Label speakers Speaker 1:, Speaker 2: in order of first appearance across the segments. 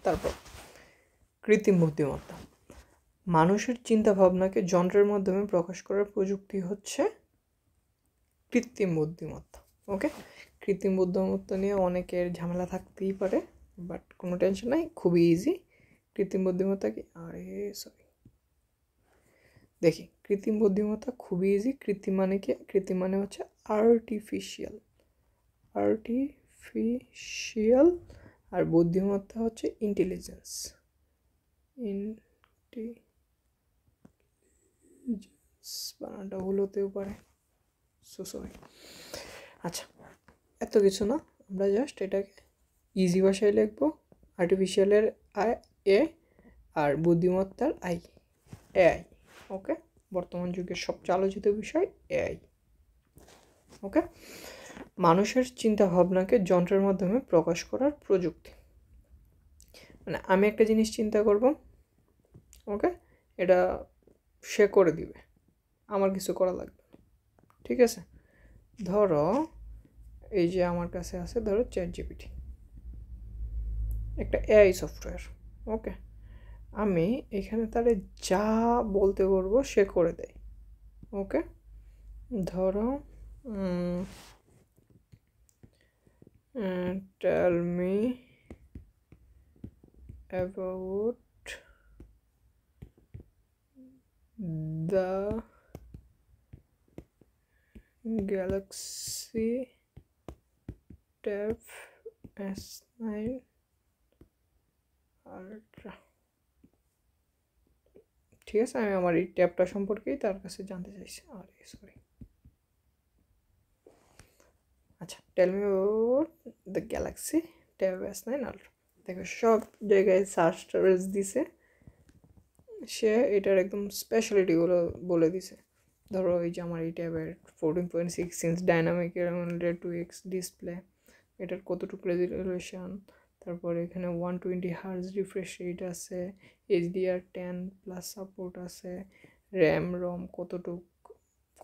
Speaker 1: তারপর কৃত্রিম বুদ্ধিমত্তা, মানুষের চিন্তা ভাবনাকে যন্ত্রের মাধ্যমে প্রকাশ করার প্রযুক্তি হচ্ছে কৃত্রিম বুদ্ধিমত্তা। ওকে, কৃত্রিম বুদ্ধিমত্তা নিয়ে অনেকের ঝামেলা থাকতেই পারে, বাট কোনো টেনশন নাই, খুবই ইজি। কৃত্রিম বুদ্ধিমত্তা কি, দেখি কৃত্রিম বুদ্ধিমত্তা খুবই ইজি। কৃত্রিম মানে কি? কৃত্রিম মানে হচ্ছে আর্টিফিশিয়াল, আর বুদ্ধিমত্তা হচ্ছে ইন্টেলিজেন্স, বানানটা ভুল হতেও পারে, সরি। আচ্ছা, এত কিছু না, আমরা জাস্ট এটাকে ইজি ভাষায় লিখবো। আর্টিফিশিয়ালের এ আর বুদ্ধিমত্তার এআই। ওকে, বর্তমান যুগের সবচেয়ে আলোচিত বিষয় এআই। ওকে, মানুষের চিন্তা ভাবনাকে যন্ত্রের মাধ্যমে প্রকাশ করার প্রযুক্তি, মানে আমি একটা জিনিস চিন্তা করব, ওকে, এটা সে করে দিবে, আমার কিছু করা লাগবে, ঠিক আছে? ধরো এই যে আমার কাছে আছে, ধরো চ্যাটজিপিটি, একটা এআই সফটওয়্যার। ওকে, আমি এখানে তারে যা বলতে বলবো সে করে দেয়। ওকে, ধরো tell me about the Galaxy Tab S9 Ultra। ঠিক আছে, আমি আমার এই ট্যাবটা সম্পর্কেই তার কাছে জানতে চাইছি। সরি, আচ্ছা, tell me about the Galaxy Tab S9 Ultra। দেখো সব জায়গায় সার্চ টার্চ দিছে, সে এটার একদম স্পেশালিটিগুলো বলে দিছে। ধরো এই যে আমার এই ট্যাবের 14.6 inch dynamic AMOLED 2x display, এটার কতটুকু রেজলিউশন, তারপরে এখানে 120 হার্জ রিফ্রেশ রেট আছে, HDR10+ সাপোর্ট আছে, র্যাম রম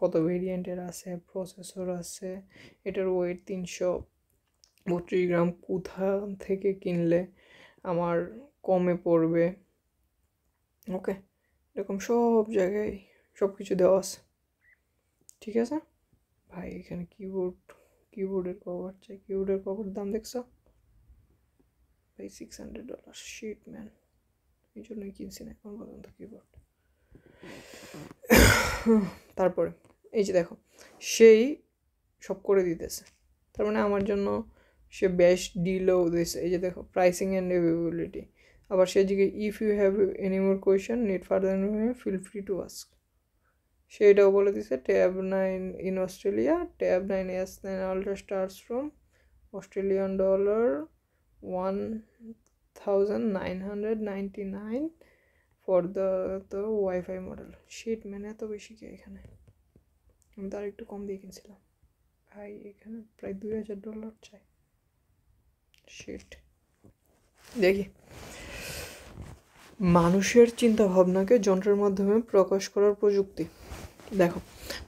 Speaker 1: কত ভেরিয়েন্টের আছে, প্রসেসর আছে, এটার ওয়েট 332 গ্রাম, কোথা থেকে কিনলে আমার কমে পড়বে। ওকে, এরকম সব জায়গায় সব কিছু দেওয়া আছে, ঠিক আছে ভাই? এখানে কিবোর্ডের কভার চাই, কিবোর্ডের কভার দাম দেখছো ভাই? $600। শিট ম্যান, এই জন্যই কিনছি না এখন পর্যন্ত কিবোর্ড। তারপরে এই যে দেখো, সেই সব করে দিতেছে, তার মানে আমার জন্য সে বেস্ট ডিলও দিয়েছে। এই যে দেখো, প্রাইসিং অ্যান্ড অ্যাভেলেবিলিটি। আবার সে জিজ্ঞেস, if you have any more question need further feel free to ask. সেটাও বলে দিছে। Tab 9 in Australia, Tab 9 S9 Ultra starts from Australian dollar 1999 for the WiFi model. Shit মানে এত বেশি কি এখানে? আমি তার একটু কম দিয়ে কিনছিলাম ভাই, এখানে প্রায় $2000 চাই। শিট। দেখি, মানুষের চিন্তা ভাবনাকে যন্ত্রের মাধ্যমে প্রকাশ করার প্রযুক্তি। দেখো,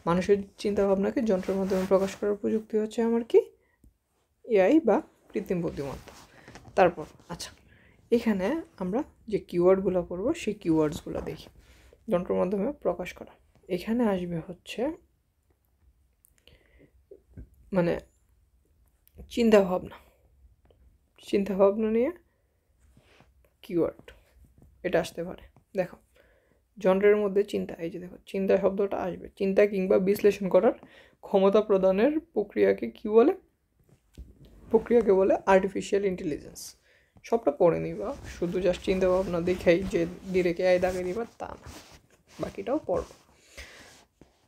Speaker 1: মানুষের চিন্তা ভাবনাকে যন্ত্রের মাধ্যমে প্রকাশ করার প্রযুক্তি হচ্ছে আমার কি? এআই বা কৃত্রিম বুদ্ধিমত্তা। তারপর আচ্ছা, এখানে আমরা যে কিওয়ার্ডগুলো করব সেই কিওয়ার্ডসগুলো দেখি। যন্ত্রের মাধ্যমে প্রকাশ করা, এখানে আসবে হচ্ছে মানে চিন্তাভাবনা নিয়ে কিওয়ার্ড এটা আসতে পারে। দেখো, যন্ত্রের মধ্যে চিন্তা, এই যে দেখো চিন্তা শব্দটা আসবে। চিন্তা কিংবা বিশ্লেষণ করার ক্ষমতা প্রদানের প্রক্রিয়াকে কি বলে? প্রক্রিয়াকে বলে আর্টিফিশিয়াল ইন্টেলিজেন্স। সবটা পড়ে নিবা, শুধু জাস্ট চিন্তা ভাবনা দেখেই যে ডিরেক্ট এআই দাগে দিবা তা না, বাকিটাও পড়বো।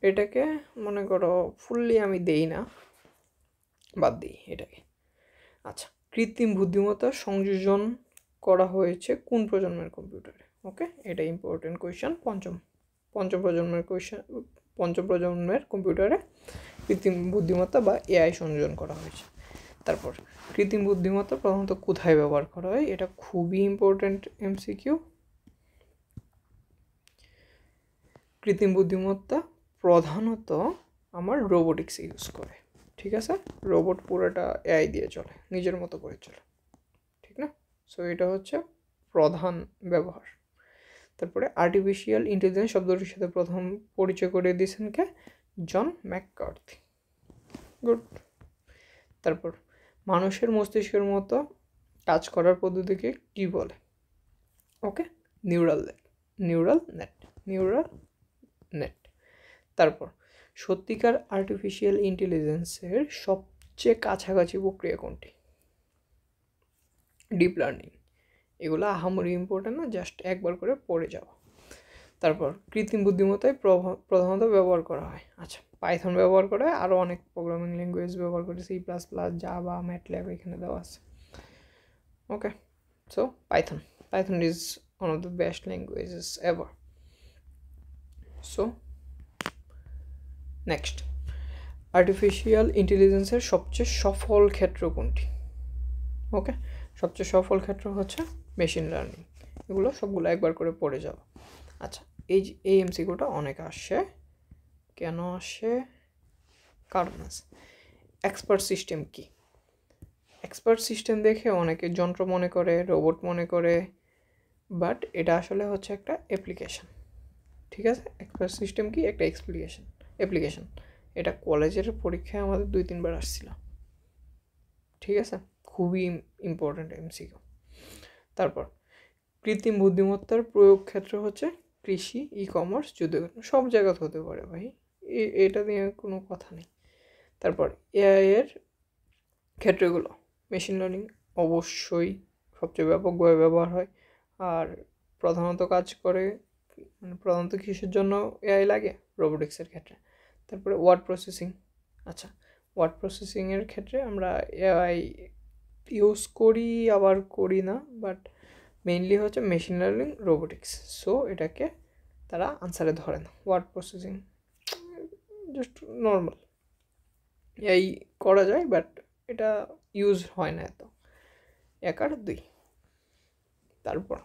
Speaker 1: এটাকে মনে করো ফুললি আমি দেই না, বাদ দিই এটাকে। আচ্ছা, কৃত্রিম বুদ্ধিমত্তা সংযোজন করা হয়েছে কোন প্রজন্মের কম্পিউটারে? ওকে, এটা ইম্পর্টেন্ট কোয়েশ্চেন। পঞ্চম প্রজন্মের কম্পিউটারে কৃত্রিম বুদ্ধিমত্তা বা এআই সংযোজন করা হয়েছে। তারপর কৃত্রিম বুদ্ধিমত্তা প্রধানত কোথায় ব্যবহার করা হয়? এটা খুবই ইম্পর্টেন্ট এমসিকিউ। কৃত্রিম বুদ্ধিমত্তা প্রধানত আমার রোবোটিক্স ইউজ করে, ঠিক আছে? রোবট পুরোটা এআই দিয়ে চলে, নিজের মতো করে চলে, ঠিক না? সো এটা হচ্ছে প্রধান ব্যবহার। তারপরে আর্টিফিশিয়াল ইন্টেলিজেন্স শব্দটির সাথে প্রথম পরিচয় করে দিয়েছেন কে? জন ম্যাককার্থি। গুড। তারপর মানুষের মস্তিষ্কের মতো কাজ করার পদ্ধতিকে কি বলে? ওকে, নিউরাল নেট। তারপর সত্যিকার আর্টিফিশিয়াল ইন্টেলিজেন্সের সবচেয়ে কাছাকাছি প্রক্রিয়া কোনটি? Deep learning. এগুলো আহামরি ইম্পর্টেন্ট না, জাস্ট একবার করে পড়ে যাওয়া। তারপর কৃত্রিম বুদ্ধিমত্তায় প্রধানত ব্যবহার করা হয়। আচ্ছা, পাইথন ব্যবহার করে, আরও অনেক প্রোগ্রামিং ল্যাঙ্গুয়েজ ব্যবহার করে, C++, জাভা, ম্যাটল্যাব এখানে দেওয়া আছে। Okay, so Python is one of the best languages ever. So next, artificial ইন্টেলিজেন্সের সবচেয়ে সফল ক্ষেত্র কোনটি? ওকে, সবচেয়ে সফল ক্ষেত্র হচ্ছে মেশিন লার্নিং। এগুলো সবগুলো একবার করে পড়ে যাব। আচ্ছা, এই এমসিকিউটা অনেক আসে। কেন আসে? কারণ আছে। এক্সপার্ট সিস্টেম কি? এক্সপার্ট সিস্টেম দেখে অনেকে যন্ত্র মনে করে, রোবট মনে করে, বাট এটা আসলে হচ্ছে একটা অ্যাপ্লিকেশন। ঠিক আছে, এক্সপার্ট সিস্টেম কি? একটা অ্যাপ্লিকেশন। এটা কলেজের পরীক্ষায় আমাদের 2-3 বার আসছিল। ঠিক আছে, খুবই ইম্পর্ট্যান্ট এমসিকিউ। তারপর কৃত্রিম বুদ্ধিমত্তার প্রয়োগ ক্ষেত্র হচ্ছে কৃষি, ই-কমার্স, যুদ্ধক্ষেত্র, সব জায়গাতে হতে পারে ভাই, এটা নিয়ে কোনো কথা নেই। তারপর এআই এর ক্ষেত্রগুলো, মেশিন লার্নিং অবশ্যই সবচেয়ে ব্যাপকভাবে ব্যবহার হয়। আর প্রধানত কাজ করে, প্রধানত কিসের জন্য এআই লাগে? রোবোটিক্সের ক্ষেত্রে। তারপরে ওয়ার্ড প্রসেসিং। আচ্ছা, ওয়ার্ড প্রসেসিংয়ের ক্ষেত্রে আমরা এআই ইউজ করি, আবার করি না, বাট মেইনলি হচ্ছে মেশিন লার্নিং, রোবোটিক্স। সো এটাকে তারা আনসারে ধরে না। ওয়ার্ড প্রসেসিং জাস্ট নর্মাল এই করা যায়, বাট এটা ইউজ হয় না এত। 1 আর 2। তারপর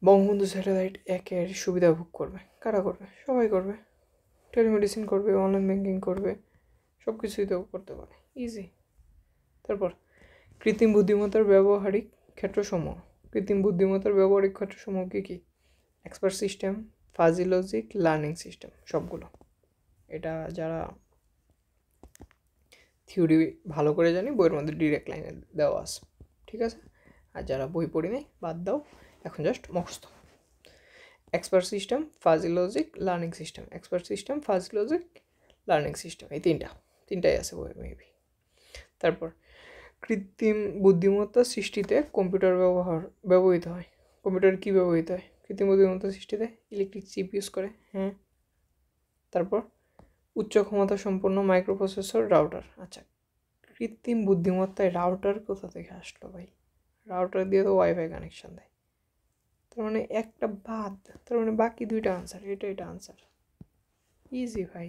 Speaker 1: বঙ্গবন্ধু স্যাটেলাইট 1-এর সুবিধা ভোগ করবে কারা? করবে, সবাই করবে। টেলিমেডিসিন করবে, অনলাইন ব্যাঙ্কিং করবে, সব কিছুই তো করতে পারে, ইজি। তারপর কৃত্রিম বুদ্ধিমত্তার ব্যবহারিক ক্ষেত্রসমূহ কী কী? Expert system, fuzzy logic, learning system, সবগুলো। এটা যারা থিওরি ভালো করে জানি, বইয়ের মধ্যে ডিরেক্ট লাইনে দেওয়া আছে। ঠিক আছে, আর যারা বই পড়ি নাই বাদ দাও, এখন জাস্ট মুখস্থ। Expert system, fuzzy logic, learning system. Expert system, fuzzy logic, learning system, এই তিনটাই আছে বইয়ে মেবি। তারপর কৃত্রিম বুদ্ধিমত্তা সৃষ্টিতে কম্পিউটার ব্যবহৃত হয়। কম্পিউটার কী ব্যবহৃত হয় কৃত্রিম বুদ্ধিমত্তা সৃষ্টিতে? ইলেকট্রিক চিপ ইউজ করে। হ্যাঁ। তারপর উচ্চ ক্ষমতা সম্পন্ন মাইক্রোপ্রসেসর, রাউটার। আচ্ছা, কৃত্রিম বুদ্ধিমত্তায় রাউটার কোথা থেকে আসলো ভাই? রাউটার দিয়ে তো ওয়াইফাই কানেকশান দেয়, তার মানে একটা বাদ, তার মানে বাকি 2টা আনসার, এটা আনসার, ইজি ভাই।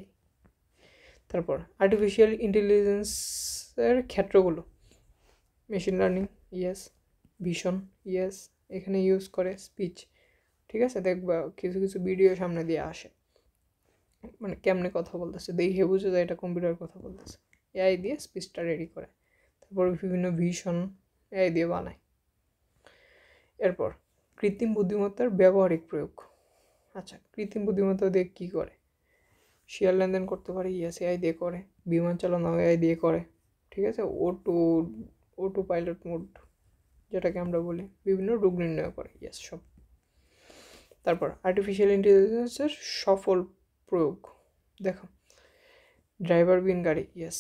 Speaker 1: তারপর আর্টিফিশিয়াল ইন্টেলিজেন্সের ক্ষেত্রগুলো, machine learning, yes. Vision, yes. এখানে ইউজ করে স্পিচ। ঠিক আছে, দেখবা কিছু কিছু ভিডিও সামনে দিয়ে আসে, মানে কেমনে কথা বলতেছে দেখে বুঝে যায় এটা কম্পিউটার কথা বলতেছে, এআই দিয়ে স্পিচটা রেডি করে। তারপর বিভিন্ন ভিশন এআই দিয়ে বানায়। এরপর কৃত্রিম বুদ্ধিমত্তার ব্যবহারিক প্রয়োগ। আচ্ছা, কৃত্রিম বুদ্ধিমত্তা দিয়ে কী করে? শেয়ার লেনদেন করতে পারে, ইয়েস, এআই দিয়ে করে। বিমান চালানো এআই দিয়ে করে। ঠিক আছে, ওটু পাইলট মোড যেটাকে আমরা বলি, বিভিন্ন রোগ নির্ণয় করে, ইয়েস, সব। তারপর আর্টিফিশিয়াল ইন্টেলিজেন্সের সফল প্রয়োগ দেখো, ড্রাইভার বিন গাড়ি, ইয়েস।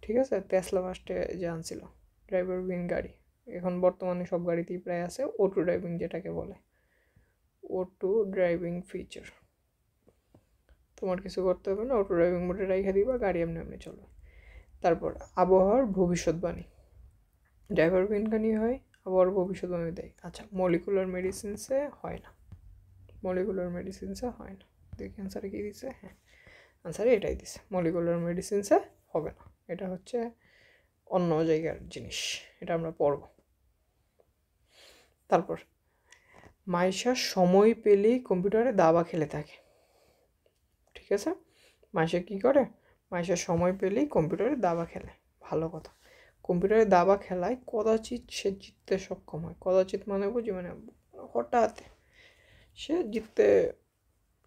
Speaker 1: ঠিক আছে, টেসলা ফার্স্টে যে আনছিল ড্রাইভার বিন গাড়ি, এখন বর্তমানে সব গাড়িতেই প্রায় আছে অটো ড্রাইভিং, যেটাকে বলে অটো ড্রাইভিং ফিচার। তোমার কিছু করতে হবে না, অটো ড্রাইভিং মোডে রেখে দিবা, গাড়ি এমনি এমনি চলবে। তারপর আবহাওয়ার ভবিষ্যৎবাণী, ড্রাইভার বিন গাড়ি হয়, আবহাওয়ার ভবিষ্যৎবাণী দেয়। আচ্ছা, মলিকুলার মেডিসিনসে হয় না, দেখি অ্যান্সারে কী দিছে। হ্যাঁ, আনসারে এটাই দিছে, মলিকুলার মেডিসিনসে হবে না, এটা হচ্ছে অন্য জায়গার জিনিস, এটা আমরা পড়ব। তারপর মাইশা সময় পেলেই কম্পিউটারে দাবা খেলে থাকে। ঠিক আছে, মাইশা কী করে? মাইশা সময় পেলেই কম্পিউটারে দাবা খেলে, ভালো কথা। কম্পিউটারে দাবা খেলায় কদাচিৎ সে জিততে সক্ষম হয়। কদাচিৎ মানে বুঝি মানে হঠাৎ সে জিততে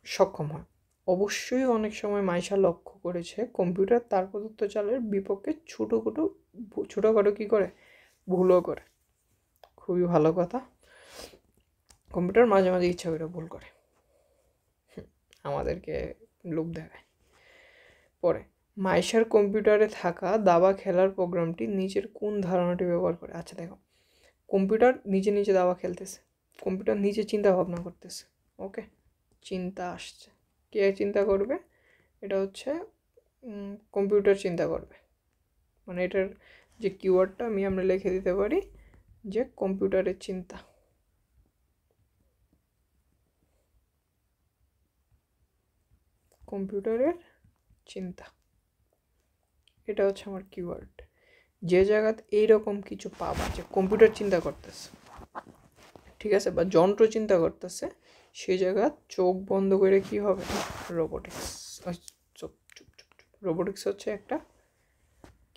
Speaker 1: সক্ষম হয়। অবশ্যই অনেক সময় মাইশা লক্ষ্য করেছে কম্পিউটার তার প্রদত্ত চালের বিপক্ষে ছোটোখাটো কী করে, ভুলও করে। খুবই ভালো কথা। কম্পিউটার মাঝে মাঝে ইচ্ছা করে ভুল করে, আমাদেরকে লোভ দেখায়। পরে মাইশার কম্পিউটারে থাকা দাবা খেলার প্রোগ্রামটি নিচের কোন ধারণাটি ব্যবহার করে? আচ্ছা দেখো, কম্পিউটার নিজে নিজে দাবা খেলতেছে, কম্পিউটার নিজে চিন্তা ভাবনা করতেছে। ওকে, চিন্তা আসছে, কে চিন্তা করবে? এটা হচ্ছে কম্পিউটার চিন্তা করবে। মানে এটার যে কিওয়ার্ডটা আমরা লিখে দিতে পারি যে কম্পিউটারের চিন্তা। কম্পিউটারের চিন্তা, এটা হচ্ছে আমার কিওয়ার্ড। যে জায়গাতে এইরকম কিছু পাবা যে কম্পিউটার চিন্তা করতেছে, ঠিক আছে, বা যন্ত্র চিন্তা করতেছে, সেই জায়গা চোখ বন্ধ করে কি হবে? রোবোটিক্স। রোবোটিক্স হচ্ছে একটা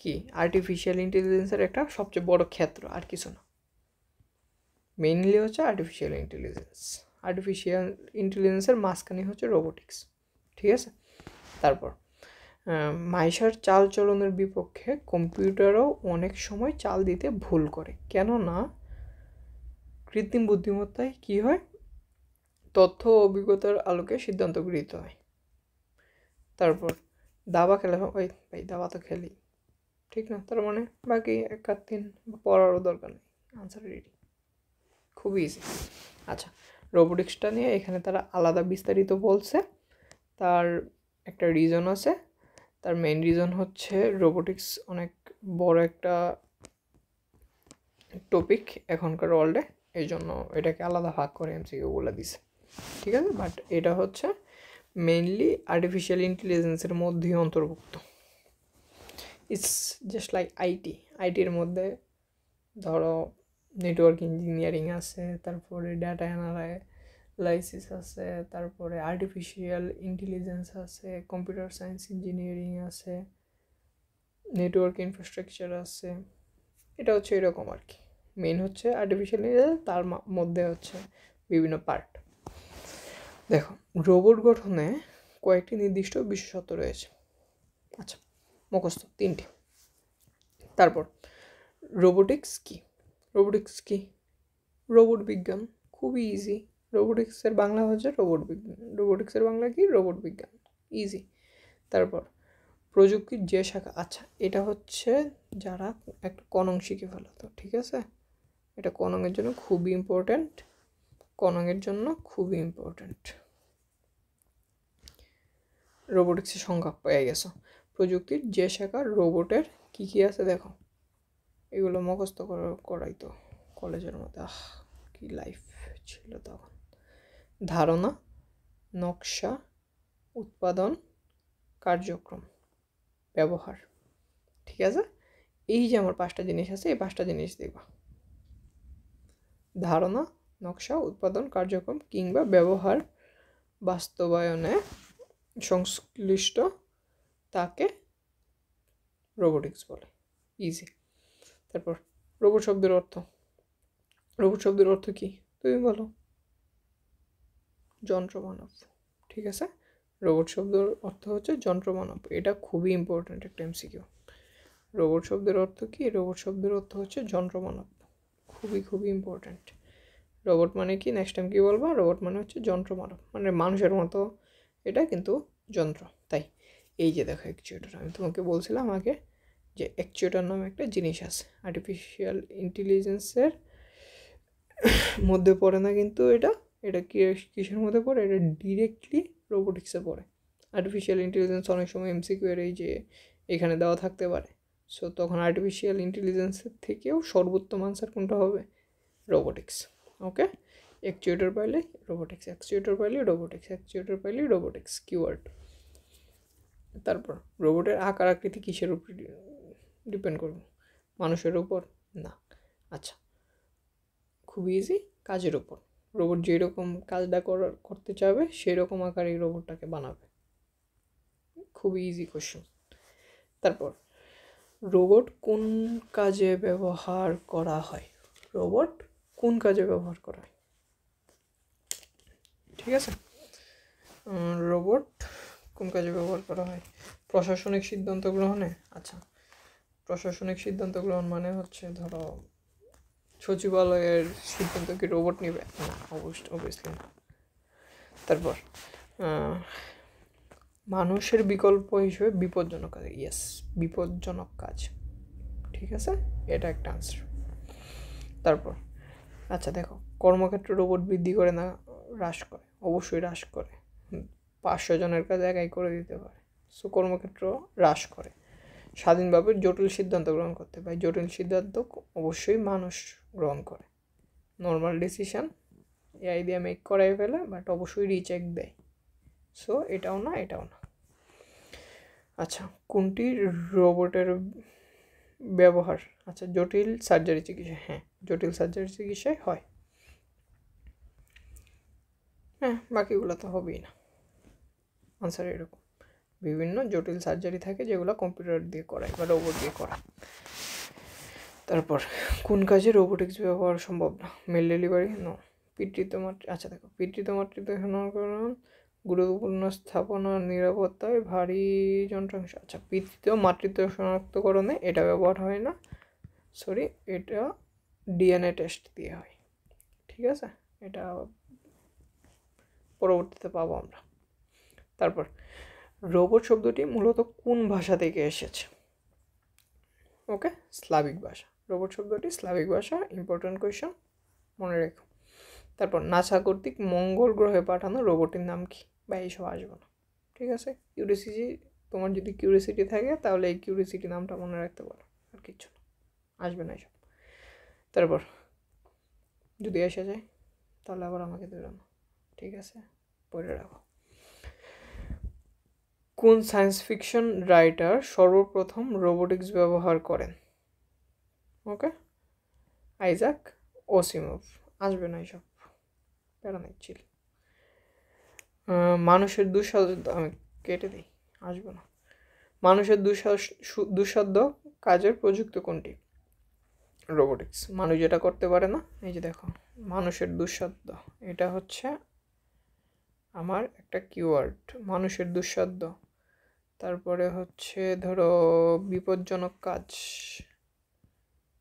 Speaker 1: কি, আর্টিফিশিয়াল ইন্টেলিজেন্সের একটা সবচেয়ে বড় ক্ষেত্র, আর কিছু না। মেইনলি হচ্ছে আর্টিফিশিয়াল ইন্টেলিজেন্স। আর্টিফিশিয়াল ইন্টেলিজেন্সের মাঝখানে হচ্ছে রোবোটিক্স, ঠিক আছে। তারপর মাইশার চাল চলনের বিপক্ষে কম্পিউটারও অনেক সময় চাল দিতে ভুল করে, কেননা কৃত্রিম বুদ্ধিমত্তায় কি হয়, তথ্য ও অভিজ্ঞতার আলোকে সিদ্ধান্ত গৃহীত হয়। তারপর দাবা খেলা, ওই ভাই দাবা তো খেলি, ঠিক না? তার মানে বাকি এক আধ দিন পড়ারও দরকার নেই, আনসার রেডি, খুবই ইজি। আচ্ছা, রোবোটিক্সটা নিয়ে এখানে তারা আলাদা বিস্তারিত বলছে। তার একটা রিজন আছে, তার মেইন রিজন হচ্ছে রোবোটিক্স অনেক বড় একটা টপিক এখনকার ওয়ার্ল্ডে, এই জন্য এটাকে আলাদা ভাগ করে এমসিকিউ বলে দিছে, ঠিক আছে। বাট এটা হচ্ছে মেইনলি আর্টিফিশিয়াল ইন্টেলিজেন্সের মধ্যেই অন্তর্ভুক্ত। ইটস জাস্ট লাইক আইটির মধ্যে ধরো নেটওয়ার্ক ইঞ্জিনিয়ারিং আছে, তারপরে ডাটা অ্যানালাইসিস আছে, তারপরে আর্টিফিশিয়াল ইন্টেলিজেন্স আছে, কম্পিউটার সায়েন্স ইঞ্জিনিয়ারিং আছে, নেটওয়ার্ক ইনফ্রাস্ট্রাকচার আছে। এটা হচ্ছে এরকম আর কি। মেইন হচ্ছে আর্টিফিশিয়াল ইন্টেলিজেন্স, তার মধ্যে হচ্ছে বিভিন্ন পার্ট। দেখো, রোবট গঠনে কয়েকটি নির্দিষ্ট বিশেষত্ব রয়েছে। আচ্ছা, মুখস্থ 3টি। তারপর রোবোটিক্স কি? রোবট বিজ্ঞান, খুবই ইজি। রোবোটিক্সের বাংলা হচ্ছে রোবট বিজ্ঞান। রোবোটিক্সের বাংলা কি? রোবট বিজ্ঞান, ইজি। তারপর প্রযুক্তির যে শাখা, আচ্ছা এটা হচ্ছে যারা একটা কনং শিখে ফেলো তো, ঠিক আছে, এটা কনংয়ের জন্য খুবই ইম্পর্ট্যান্ট, রোবোটিক্সের সংখ্যা পেয়ে গেছো। প্রযুক্তির যে শাখা রোবটের কি কি আছে দেখো, এগুলো মুখস্থ করাই তো কলেজের মধ্যে, কি লাইফ ছিল তখন। ধারণা, নকশা, উৎপাদন, কার্যক্রম, ব্যবহার, ঠিক আছে। এই যে আমার 5টা জিনিস আছে, এই 5টা জিনিস দেখবা, ধারণা, নকশা, উৎপাদন, কার্যক্রম কিংবা ব্যবহার বাস্তবায়নে সংশ্লিষ্ট তাকে রোবোটিক্স বলে, ইজি। তারপর রোবট শব্দের অর্থ কি তুমি বলো? যন্ত্রমানব, ঠিক আছে। রোবট শব্দের অর্থ হচ্ছে যন্ত্রমানব, এটা খুবই ইম্পর্ট্যান্ট একটা এমসিকিউ। রোবট শব্দের অর্থ কি? রোবট শব্দের অর্থ হচ্ছে যন্ত্রমানব, খুবই ইম্পর্ট্যান্ট। রোবট মানে কি, নেক্সট টাইম কি বলবো? রোবট মানে হচ্ছে যন্ত্রমানব, মানে মানুষের মতো এটা, কিন্তু যন্ত্র। তাই এই যে দেখো অ্যাকচুয়েটর, আমি তোমাকে বলছিলাম আগে যে অ্যাকচুয়েটর নামে একটা জিনিস আছে, আর্টিফিশিয়াল ইন্টেলিজেন্সের মধ্যে পড়ে না, কিন্তু এটা কিসের মধ্যে পড়ে? এটা ডিরেক্টলি রোবোটিক্সে পড়ে। আর্টিফিশিয়াল ইন্টেলিজেন্স অনেক সময় এমসিকিউ এর এই যে এখানে দেওয়া থাকতে পারে, সো তখন আর্টিফিশিয়াল ইন্টেলিজেন্সের থেকেও সর্বোত্তম আনসার কোনটা হবে? রোবোটিক্স। ওকে, অ্যাকচুয়েটর পাইলে রোবোটিক্স, কিওয়ার্ড। তারপর রোবটের আকার আকৃতি কিসের উপর ডিপেন্ড করবে? মানুষের উপর না। আচ্ছা, খুব ইজি, কাজের উপর। রোবট যেরকম কাজটা করতে চাবে সেই রকম আকারে এই রোবটটাকে বানাবে, খুবই ইজি কোশ্চেন। তারপর রোবট কোন কাজে ব্যবহার করা হয়? রোবট কোন কাজে ব্যবহার করা হয়? ঠিক আছে, রোবট কোন কাজে ব্যবহার করা হয়? প্রশাসনিক সিদ্ধান্ত গ্রহণে। আচ্ছা, প্রশাসনিক সিদ্ধান্ত গ্রহণ মানে হচ্ছে ধরো সচিবালয়ের সিদ্ধান্ত কি রোবট নেবে? না, অবভিয়াসলি না। তারপর মানুষের বিকল্প হিসেবে বিপজ্জনক কাজ। ইয়েস, বিপজ্জনক কাজ। ঠিক আছে, এটা একটা আনসার। তারপর আচ্ছা দেখো, কর্মক্ষেত্রে রোবট বৃদ্ধি করে না হ্রাস করে? অবশ্যই হ্রাস করে। 500 জনের কাজ একাই করে দিতে পারে, সো কর্মক্ষেত্র হ্রাস করে। স্বাধীনভাবে জটিল সিদ্ধান্ত গ্রহণ করতে পারে। জটিল সিদ্ধান্ত অবশ্যই মানুষ গ্রহণ করে। নর্মাল ডিসিশন এআই দিয়ে মেক করাই ফেলে, বাট অবশ্যই রিচেক দেয়। সো এটাও না, এটাও না। আচ্ছা, কোনটি রোবটের ব্যবহার? আচ্ছা, জটিল সার্জারি চিকিৎসা। হ্যাঁ, জটিল সার্জারি চিকিৎসায় হয়। হ্যাঁ, বাকিগুলো তো হবেই না। আনসার এরকম, বিভিন্ন জটিল সার্জারি থাকে যেগুলো কম্পিউটার দিয়ে করায় বা রোবট দিয়ে করায়। তারপর কোন কাজে রোবোটিক্স ব্যবহার সম্ভব না? Mail delivery no. পিতৃত্ব আচ্ছা দেখো, পিতৃত্ব মাতৃত্ব শনাক্তকরণ, গুরুত্বপূর্ণ স্থাপনা, নিরাপত্তায় ভারী যন্ত্রাংশ। আচ্ছা, পিতৃত্ব মাতৃত্ব শনাক্তকরণে এটা ব্যবহার হয় না, সরি, এটা ডিএনএ টেস্ট দিয়ে হয়। ঠিক আছে, এটা পরবর্তীতে পাবো আমরা। তারপর রোবট শব্দটি মূলত কোন ভাষা থেকে এসেছে? ওকে, স্লাভিক ভাষা। রোবট শব্দটি স্লাভিক ভাষা। ইম্পর্টেন্ট কোয়েশ্চেন, মনে রেখো। তারপর নাসা কর্তৃক মঙ্গল গ্রহে পাঠানো রোবটের নাম কি? বা এইসব আসবে না। ঠিক আছে, কিউরিসিটি, তোমার যদি কিউরিসিটি থাকে তাহলে এই কিউরিসিটি নামটা মনে রাখতে পারো, আর কিচ্ছু না, আসবে না এসব। তারপর যদি এসে যায় তাহলে আবার আমাকে দেবে না। ঠিক আছে, পড়ে রাখো। কোন সায়েন্স ফিকশন রাইটার সর্বপ্রথম রোবোটিক্স ব্যবহার করেন? ওকে, আইজাক ওসিমভ। আসবে না এসব, প্যারা নিচ্ছিল। মানুষের দুঃসাধ্য, আমি কেটে দিই, আসবে না। মানুষের দুঃসাধ্য কাজের প্রযুক্ত কোনটি? রোবোটিক্স। মানুষ যেটা করতে পারে না, এই যে দেখো, মানুষের দুঃসাধ্য, এটা হচ্ছে আমার একটা কিওয়ার্ড, মানুষের দুঃসাধ্য। তারপরে হচ্ছে ধরো বিপজ্জনক কাজ,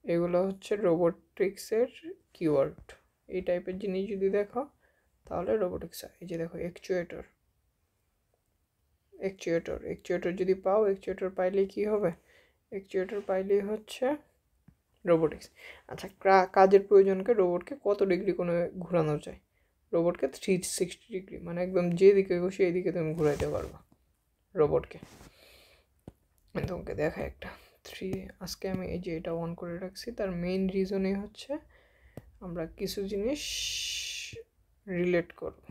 Speaker 1: এগুলো হচ্ছে রোবোটিক্সের কিওয়ার্ড। এই টাইপের জিনিস যদি দেখো তাহলে রোবোটিক্স। এই যে দেখো, অ্যাকচুয়েটর, অ্যাকচুয়েটর, অ্যাকচুয়েটর যদি পাও, অ্যাকচুয়েটর পাইলেই কী হবে? অ্যাকচুয়েটর পাইলেই হচ্ছে রোবোটিক্স। আচ্ছা, কাজের প্রয়োজনকে রোবটকে কত ডিগ্রি কোনো ঘোরানো যায়? রোবটকে 360 ডিগ্রি, মানে একদম যেদিকে খুশি এদিকে তুমি ঘুরাইতে পারবা রোবটকে। তোমাকে দেখা একটা আজকে আমি এই যে এটা অন করে রাখছি, তার মেইন রিজনই হচ্ছে আমরা কিছু জিনিস রিলেট করব,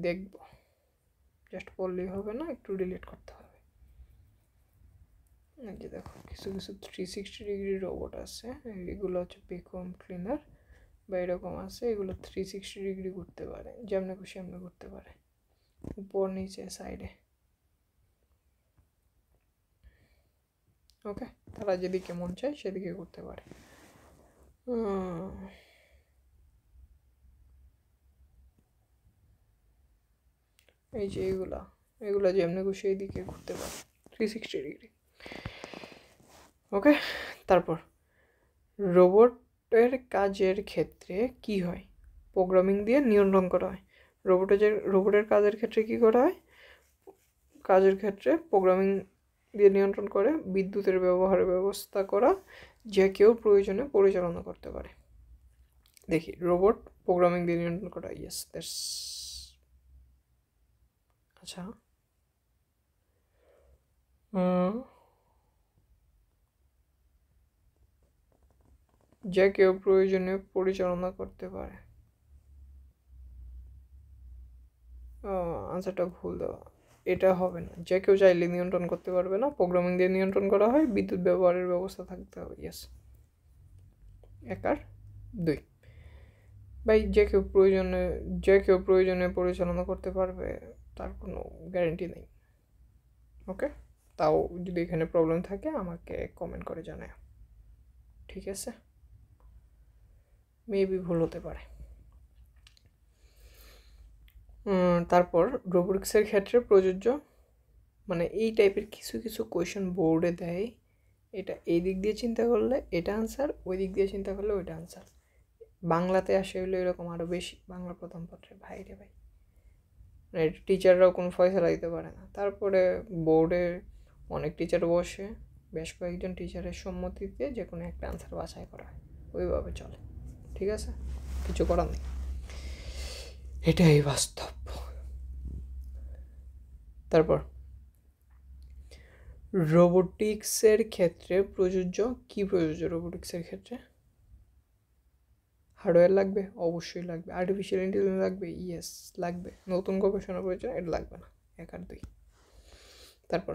Speaker 1: দেখব, জাস্ট বললেই হবে না, একটু রিলেট করতে হবে। এই যে দেখো, কিছু কিছু 360 ডিগ্রি রোবট আছে, এগুলো হচ্ছে ভ্যাকুয়াম ক্লিনার বা এরকম আছে, এগুলো 360 ডিগ্রি ঘুরতে পারে, যেমনি খুশি এমনি ঘুরতে পারে, উপর নিচে সাইডে। ওকে, তারা যেদিকে মন চায় সেদিকে করতে পারে। এই যে এগুলা যেমনি খুশি এইদিকে ঘুরতে পারে 360 ডিগ্রি। ওকে, তারপর রোবটের কাজের ক্ষেত্রে কি হয়? প্রোগ্রামিং দিয়ে নিয়ন্ত্রণ করা হয়। রোবটের কাজের ক্ষেত্রে কি করা হয়? কাজের ক্ষেত্রে প্রোগ্রামিং দিয়ে নিয়ন্ত্রণ করে, বিদ্যুতের ব্যবহারের ব্যবস্থা করা, যে কেউ প্রয়োজনে পরিচালনা করতে পারে। দেখি, রোবট প্রোগ্রামিং দিয়ে নিয়ন্ত্রণ করা, ইয়েস, দ্যাটস। আচ্ছা, যে কেউ প্রয়োজনে পরিচালনা করতে পারে, আনসারটা ভুল দেওয়া, এটা হবে না। যে কেউ চাইলে নিয়ন্ত্রণ করতে পারবে না, প্রোগ্রামিং দিয়ে নিয়ন্ত্রণ করা হয়, বিদ্যুৎ ব্যবহারের ব্যবস্থা থাকতে হবে, ইয়েস। 1 আর 2 ভাই, যে কেউ প্রয়োজনে পরিচালনা করতে পারবে তার কোনো গ্যারেন্টি নেই। ওকে, তাও যদি এখানে প্রবলেম থাকে আমাকে কমেন্ট করে জানায়, ঠিক আছে? মেবি ভুল হতে পারে। তারপর রোবোটিক্সের ক্ষেত্রে প্রযোজ্য, মানে এই টাইপের কিছু কিছু কোয়েশন বোর্ডে দেয়, এটা এই দিক দিয়ে চিন্তা করলে এটা আনসার, ওই দিক দিয়ে চিন্তা করলে ওইটা আনসার। বাংলাতে আসে হলো এরকম আরও বেশি, বাংলা প্রথম পত্রে, ভাই রে ভাই, মানে টিচাররাও কোনো ফয়সালা দিতে পারে না। তারপরে বোর্ডে অনেক টিচার বসে, বেশ কয়েকজন টিচারের সম্মতিতে যে কোনো একটা আনসার বাছাই করা হয়, ওইভাবে চলে, ঠিক আছে? কিছু করার নেই, এটাই বাস্তব। তারপর রোবোটিক্সের ক্ষেত্রে প্রযোজ্য, কি প্রযোজ্য রোবোটিক্সের ক্ষেত্রে? হার্ডওয়্যার লাগবে, অবশ্যই লাগবে। আর্টিফিশিয়াল ইন্টেলিজেন্স লাগবে, ইয়েস লাগবে। নতুন গবেষণা প্রয়োজন, এটা লাগবে না, 1 আর 2। তারপর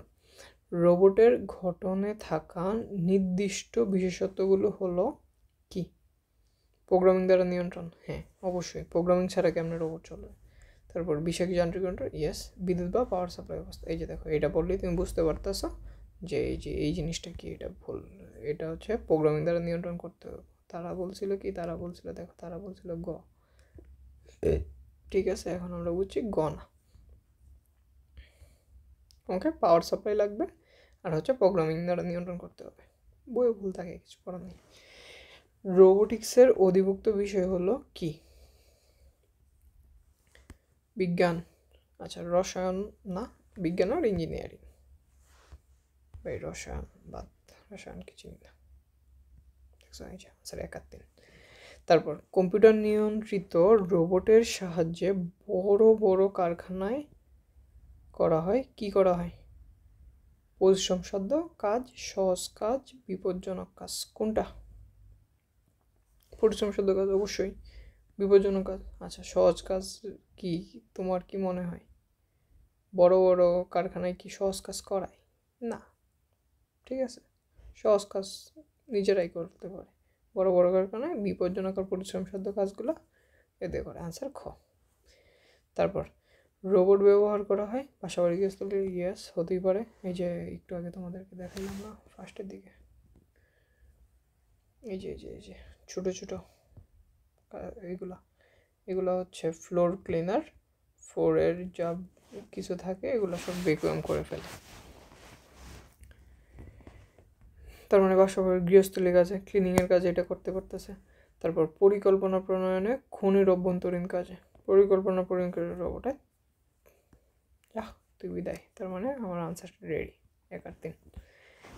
Speaker 1: রোবটের গঠনে থাকা নির্দিষ্ট বিশেষত্বগুলো হলো কি? প্রোগ্রামিং দ্বারা নিয়ন্ত্রণ, হ্যাঁ অবশ্যই, প্রোগ্রামিং ছাড়া কেমন রোবট চলবে? তারপর বিষয় যান্ত্রিক কন্ট্রোল, ইয়েস। বিদ্যুৎ বা পাওয়ার সাপ্লাই ব্যবস্থা, এই যে দেখো, এটা বললেই তুমি বুঝতে পারতেছো যে এই জিনিসটা কি, এটা ভুল। এটা হচ্ছে প্রোগ্রামিং দ্বারা নিয়ন্ত্রণ করতে হবে। তারা বলছিল কি, তারা বলছিল, দেখো তারা বলছিল গ, ঠিক আছে? এখন আমরা বুঝছি গ না, ওকে। পাওয়ার সাপ্লাই লাগবে, আর হচ্ছে প্রোগ্রামিং দ্বারা নিয়ন্ত্রণ করতে হবে। বইয়ে ভুল থাকে, কিছু করার নেই। রোবোটিক্সের অধিভুক্ত বিষয় হলো কি? বিজ্ঞান, আচ্ছা রসায়ন না, বিজ্ঞান আর ইঞ্জিনিয়ারিং। ভাই রসায়ন বাদ, রসায়ন কি চিনি না, স্যার 1 আর 3। তারপর কম্পিউটার নিয়ন্ত্রিত রোবটের সাহায্যে বড় বড় কারখানায় করা হয়, কি করা হয়? পরিশ্রমসাধ্য কাজ, সহজ কাজ, বিপজ্জনক কাজ, কোনটা? পরিশ্রমসাধ্য কাজ অবশ্যই, বিপজ্জনক কাজ, আচ্ছা সহজ কাজ কি তোমার কি মনে হয়? বড় বড় কারখানায় কি সহজ কাজ করায় না, ঠিক আছে? সহজ কাজ নিজেরাই করতে পারে। বড় বড় কারখানায় বিপজ্জনক আর পরিশ্রমসাধ্য কাজগুলো এতে করে, আনসার খ। তারপর রোবট ব্যবহার করা হয় বাসাবাড়ি গৃহস্থলে, ইয়েস হতেই পারে। এই যে একটু আগে তোমাদেরকে দেখালাম না ফার্স্টের দিকে, এই যে ছোটো ছোটো এগুলো হচ্ছে ফ্লোর ক্লিনার, ফ্লোরের যা কিছু থাকে এগুলো সব ভ্যাকুয়াম করে ফেলে। তার মানে বাসাবাড়ির গৃহস্থলী কাজে, ক্লিনিংয়ের কাজে এটা করতে পারতেছে। তারপর পরিকল্পনা প্রণয়নে, খনির অভ্যন্তরীণ কাজে, পরিকল্পনা প্রণয়নকারী রোবটে, যা তুই বিদায়। তার মানে আমার আনসার রেডি, 1 আর 3।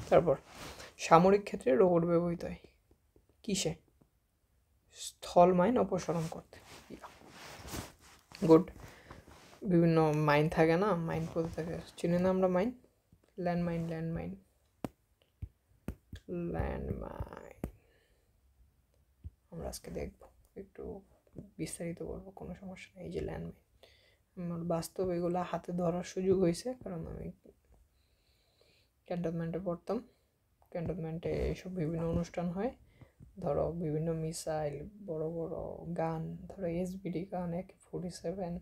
Speaker 1: তারপর সামরিক ক্ষেত্রে রোবট ব্যবহৃত হয় কিসে? স্থল মাইন অপসারণ করতে, গুড। বিভিন্ন মাইন থাকে না, মাইন কোথায় থাকে চিনি না আমরা, মাইন, ল্যান্ডমাইন আমরা আজকে দেখবো, একটু বিস্তারিত বলবো, কোনো সমস্যা নেই। এই যে ল্যান্ডমাইন, আমার বাস্তব এগুলো হাতে ধরার সুযোগ হয়েছে, কারণ আমি ক্যান্টনমেন্টে পড়তাম। ক্যান্টনমেন্টে এইসব বিভিন্ন অনুষ্ঠান হয়, ধরো বিভিন্ন মিসাইল, বড় বড় গান, ধরো SBD গান, AK-47,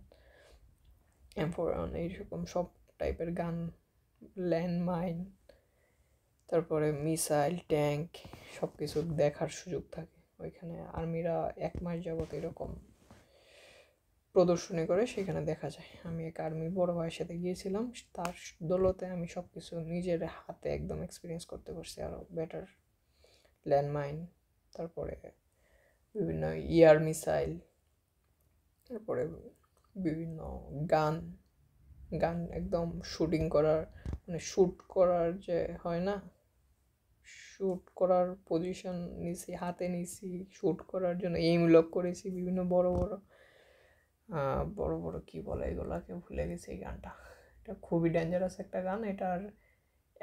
Speaker 1: M4 এইরকম সব টাইপের গান, ল্যান্ডমাইন, তারপরে মিসাইল, ট্যাঙ্ক, সব কিছু দেখার সুযোগ থাকে ওইখানে। আর্মিরা 1 মাস যাবত এরকম প্রদর্শনী করে, সেখানে দেখা যায়। আমি এক আর্মির বড় ভাইয়ের সাথে গিয়েছিলাম, তার দৌলতে আমি সব কিছু নিজের হাতে একদম এক্সপিরিয়েন্স করতে পারছি আরও বেটার। ল্যান্ডমাইন, তারপরে বিভিন্ন মিসাইল, তারপরে বিভিন্ন গান একদম শুটিং করার, মানে শ্যুট করার যে হয় না, শ্যুট করার পজিশন নিছি, হাতে নিছি, শ্যুট করার জন্য এইম লক করেছি। বিভিন্ন বড় বড় কি বলে এগুলাকে, ভুলে গেছি এই গানটা। এটা খুবই ডেঞ্জারাস একটা গান, এটার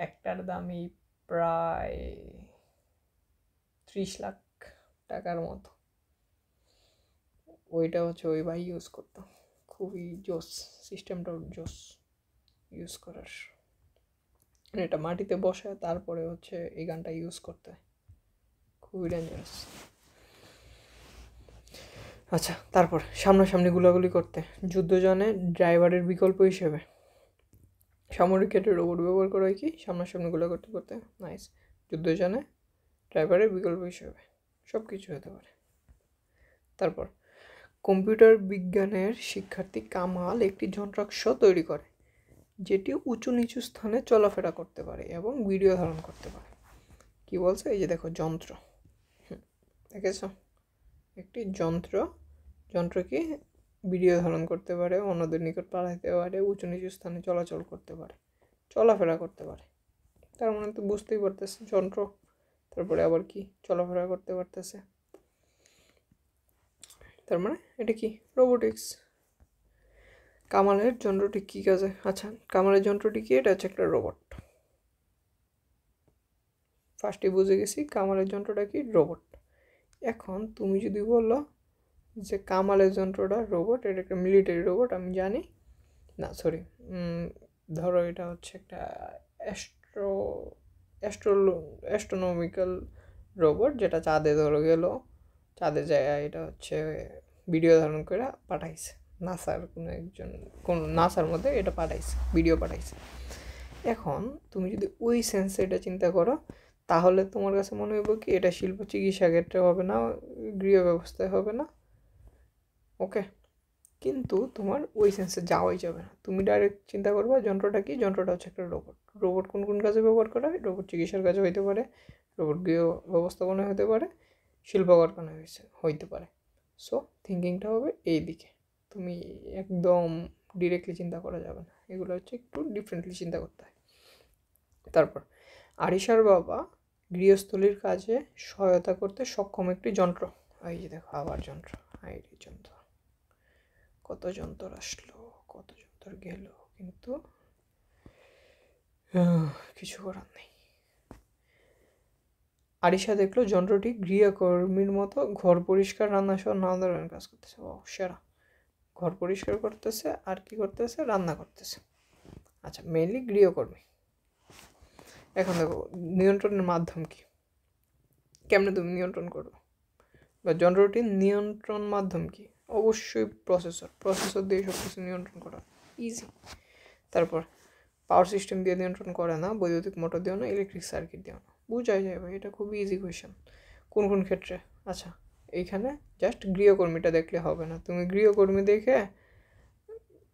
Speaker 1: একটার দামই প্রায় 30 লাখ টাকার মতো। ওইটা হচ্ছে ওই ভাই ইউজ করতো, খুবই জোস, সিস্টেমটাও জোস ইউজ করার। এটা মাটিতে বসায় তারপরে হচ্ছে এই গানটা ইউজ করতে, খুবই ডেঞ্জারাস। আচ্ছা, তারপর সামনাসামনি গুলাগুলি করতে, যুদ্ধজানে ড্রাইভারের বিকল্প হিসেবে সামরিক ক্ষেত্রে রোবট ব্যবহার করা হয় কি সামনাসামনি গুলো করতে করতে। নাইস। যুদ্ধযানে ড্রাইভারের বিকল্প হিসেবে সব কিছু হতে পারে। তারপর কম্পিউটার বিজ্ঞানের শিক্ষার্থী কামাল একটি যন্ত্রাংশ তৈরি করে যেটি উঁচু নিচু স্থানে চলাফেরা করতে পারে এবং ভিডিও ধারণ করতে পারে। কি বলছে? এই যে দেখো যন্ত্র, দেখেছ? একটি যন্ত্র কি ভিডিও ধারণ করতে পারে, অন্যদের নিকট পাঠাতে পারে, উঁচু নিচু স্থানে চলাচল করতে পারে, চলাফেরা করতে পারে। তার মানে তো বুঝতেই পারতেছে যন্ত্র। তারপরে আবার কি চলাফেরা করতে পারতেছে, তার মানে এটা কি রোবোটিক্স। কামালের যন্ত্রটি কী কাজে? আচ্ছা, কামালের যন্ত্রটি কি? এটা হচ্ছে একটা রোবট। ফার্স্টে বুঝে গেছি কামালের যন্ত্রটা কি রোবট। এখন তুমি যদি বললো যে কামালের যন্ত্রটা রোবট, এটা একটা মিলিটারি রোবট, আমি জানি না, সরি, ধরো এটা হচ্ছে একটা অ্যাস্ট্রোনমিক্যাল রোবট, যেটা চাঁদে ধরো গেল, চাঁদে যায়, এটা হচ্ছে ভিডিও ধারণ করে পাঠাইছে নাসার নাসার মধ্যে এটা পাঠাইছে, ভিডিও পাঠাইছে। এখন তুমি যদি ওই সেন্সে এটা চিন্তা করো, তাহলে তোমার কাছে মনে হইব কি এটা শিল্প চিকিৎসা ক্ষেত্রে হবে না, গৃহ ব্যবস্থায় হবে না, ওকে। কিন্তু তোমার ওই সেন্সে যাওয়াই যাবে না। তুমি ডাইরেক্ট চিন্তা করবা যন্ত্রটা কি? যন্ত্রটা হচ্ছে একটা রোবট। রোবট কোন কোন কাজে ব্যবহার করা হয়? রোবট চিকিৎসার কাজে হইতে পারে, রোবট গৃহ ব্যবস্থাপনায় হতে পারে, শিল্প কারখানায় হইতে পারে। সো থিঙ্কিংটা হবে এই দিকে, তুমি একদম ডিরেক্টলি চিন্তা করা যাবে না, এগুলো হচ্ছে একটু ডিফারেন্টলি চিন্তা করতে হয়। তারপর আরিশার বাবা গৃহস্থলীর কাজে সহায়তা করতে সক্ষম একটি যন্ত্র। এই যে দেখো আবার যন্ত্র, যন্ত্র, কত যন্ত্র আসলো, কত যন্ত্র গেল, কিন্তু কিছু করার নেই। আরিশা দেখলো যন্ত্রটি গৃহকর্মীর মতো ঘর পরিষ্কার, রান্না সহ নানা ধরনের কাজ করতেছে। ও সেরা, ঘর পরিষ্কার করতেছে আর কি করতেছে? রান্না করতেছে। আচ্ছা, মেইনলি গৃহকর্মী। এখন দেখো নিয়ন্ত্রণের মাধ্যম কি, কেমনে তুমি নিয়ন্ত্রণ করো, বা যন্ত্রটির নিয়ন্ত্রণ মাধ্যম কি? অবশ্যই প্রসেসর দিয়ে সব কিছু নিয়ন্ত্রণ করা ইজি। তারপর পাওয়ার সিস্টেম দিয়ে নিয়ন্ত্রণ করে না, বৈদ্যুতিক মোটর দিয়েও না, ইলেকট্রিক সার্কিট দিয়েও না। বুঝাই যায় ভাই, এটা খুবই ইজি কোয়েশ্চেন। কোন কোন ক্ষেত্রে? আচ্ছা, এইখানে জাস্ট গৃহকর্মীটা দেখলে হবে না, তুমি গৃহকর্মী দেখে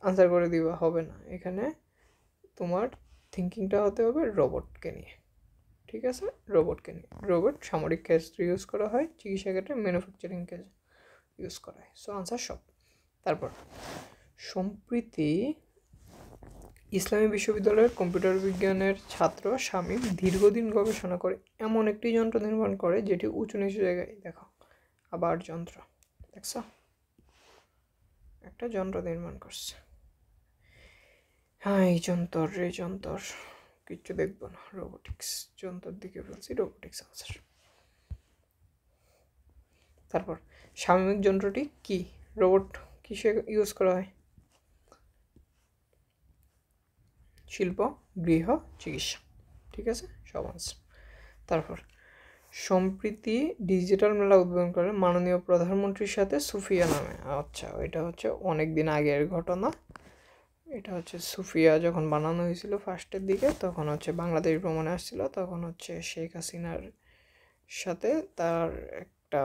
Speaker 1: আনসার করে দিবা, হবে না। এখানে তোমার থিঙ্কিংটা হতে হবে রোবটকে নিয়ে, ঠিক আছে? রোবটকে নিয়ে। রোবট সামরিক ক্ষেত্রে ইউজ করা হয়, চিকিৎসা ক্ষেত্রে, ম্যানুফ্যাকচারিং কাজে ইউজ করা হয়। সো আনসার সব। তারপর সম্প্রতি ইসলামী বিশ্ববিদ্যালয়ের কম্পিউটার বিজ্ঞানের ছাত্র শামীম দীর্ঘদিন গবেষণা করে এমন একটি যন্ত্র নির্মাণ করে যেটি উঁচু নিচু জায়গায়, দেখো আবার যন্ত্র, দেখছো একটা যন্ত্র নির্মাণ করছে। হ্যাঁ, এই যন্ত্র কিচ্ছু দেখবো না, রোবোটিক্স, যন্ত্রের দিকে বলছি, রোবোটিক্স আনসার। তারপর সাময়িক যন্ত্রটি কি? রোবট কিসে ইউজ করা হয়? শিল্প, গৃহ, চিকিৎসা, ঠিক আছে, সব আনসার। তারপর সম্প্রতি ডিজিটাল মেলা উদ্বোধন করে মাননীয় প্রধানমন্ত্রীর সাথে সুফিয়া নামে। আচ্ছা, এটা হচ্ছে অনেক দিন আগের ঘটনা। এটা হচ্ছে সুফিয়া যখন বানানো হয়েছিল ফার্স্টের দিকে, তখন হচ্ছে বাংলাদেশ ভ্রমণে আসছিল, তখন হচ্ছে শেখ হাসিনার সাথে তার একটা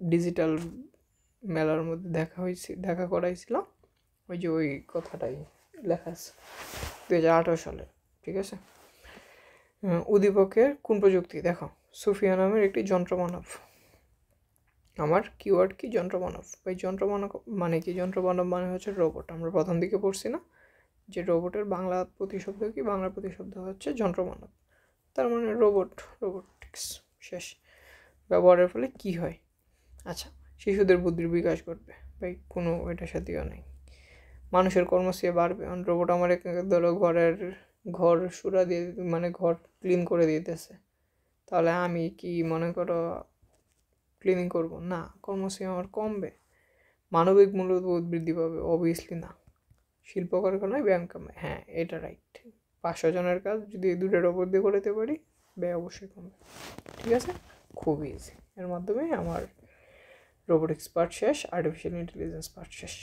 Speaker 1: ডিজিটাল মেলার মধ্যে দেখা করাইছিল। ওই যে ওই কথাটাই লেখা আছে 2018 সালে, ঠিক আছে। উদ্দীপকের কোন প্রযুক্তি? দেখো সুফিয়া নামের একটি যন্ত্রমানব, আমার কিওয়ার্ড কি? যন্ত্রমানব। ওই যন্ত্রমানব মানে কি? যন্ত্রমানব মানে হচ্ছে রোবট। আমরা প্রথম দিকে পড়ছি না যে রোবটের বাংলা প্রতিশব্দ কি? বাংলা প্রতিশব্দ হচ্ছে যন্ত্রমানব, তার মানে রোবোটিক্স। শেষ। ব্যবহারের ফলে কি হয়? আচ্ছা, শিশুদের বুদ্ধির বিকাশ ঘটবে, ভাই কোনো এটার সাথেও নেই। মানুষের কর্মশ্রী বাড়বে, রোবট আমার ধরো ঘর সুরা দিয়ে, মানে ঘর ক্লিন করে দিতেছে, তাহলে আমি কি মনে করো ক্লিনিং করব না? কর্মশ্রী আমার কমবে, মানবিক মূল্যবোধ বৃদ্ধি পাবে? অবভিয়াসলি না। শিল্প কারখানায় ব্যায়াম কমে, হ্যাঁ এটা রাইট। 500 জনের কাজ যদি 2টা রোবট দিয়ে করতে পারি, ব্যয় অবশ্যই কমবে, ঠিক আছে। খুব ইজি। এর মাধ্যমে আমার রোবোটিক্স পার্ট শেষ, আর্টিফিশিয়াল ইন্টেলিজেন্স পার্ট শেষ।